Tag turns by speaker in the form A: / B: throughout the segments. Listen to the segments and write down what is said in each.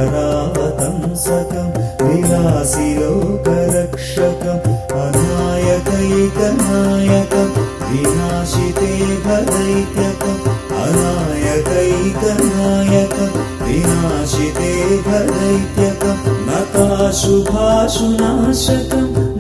A: करावतंसकं विलासिलोकरक्षकम् अनायकैकनायकं विनाशिते भदैत्यकम् अनायकैकनायकं विनाशिते भदैत्यकं नताशुभाशुनाशकं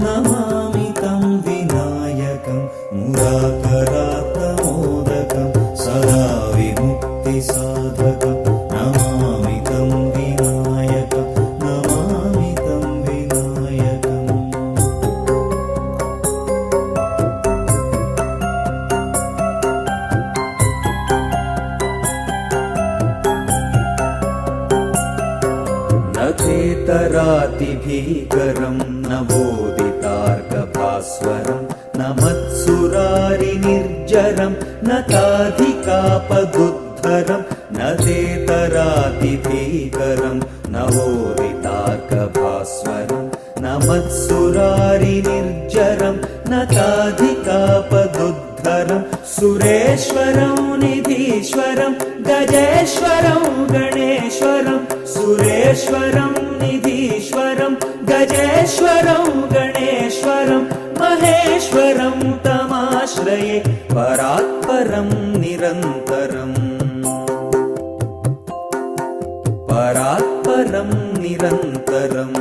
A: नमामि तं विनायकं मुराकरात्तमोदकं सदा विमुक्तिसाधकं नमामि तं विनायकं नमामि तं विनायकम् न चेतरातिभीकरं न बोधितार्कभास्वरं न मत्सुरारिनिर्जरं न ताधिकापदुद्धरं न चेतरातिभीकरं न बोधितार्कभास्वरं न मत्सुरारिनिर्जरं न ताधिकापदुद्धरं सुरेश्वरं निधीश्वरं गजेश्वरं गणेश्वरं सुरेश्वरं निधीश्वरं गजेश्वरं गणेश्वरं महेश्वरं तमाश्रये परात्परं निरन्तरम् परात्परं निरन्तरम्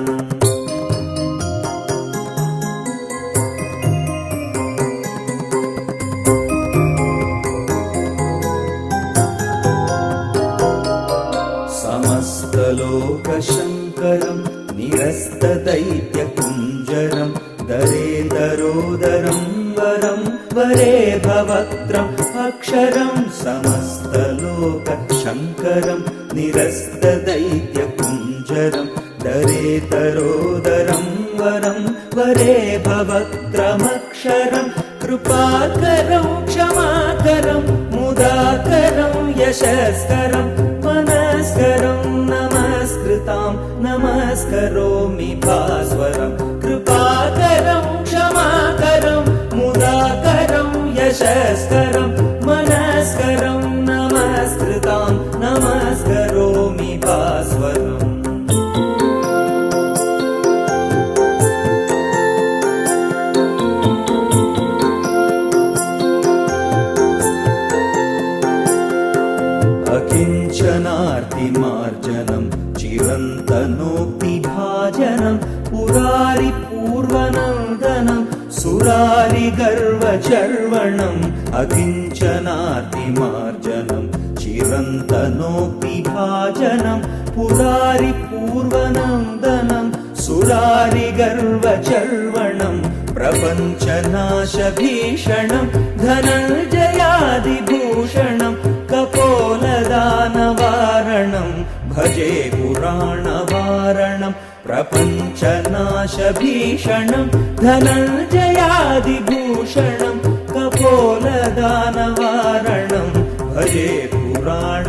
A: समस्तलोकशङ्करं निरस्तदैत्यकुञ्जरं दरेदरोदरं वरं वरे भवक्त्रम् अक्षरं समस्तलोकशङ्करं निरस्तदैत्यकुञ्जरं दरेदरोदरं वरं वरे भवक्त्रमक्षरं कृपाकरं क्षमाकरं मुदाकरं यशस्करं मनस्करं नमस्कृतां नमस्करोमि भास्वरं कृपाकरं क्षमाकरं मुदाकरं यशस्करं मनस्करं नमस्कृतां नमस्करोमि भास्वरम् अकिञ्चनार्तिमार्जनं चिरन्तनोक्तिभाजनं पुरारिपूर्वनन्दनं सुरारिगर्वचर्वणम् अकिञ्चनार्तिमार्जनं चिरन्तनोक्तिभाजनं पुरारिपूर्वनन्दनं सुरारिगर्वचर्वणं प्रपञ्चनाशभीषणं धनञ्जयादिभूषणं कपोलदानवारणं भजे पुराणवारणं प्रपञ्चनाशभीषणं धनञ्जयादिभूषणं कपोलदानवारणं भजे पुराण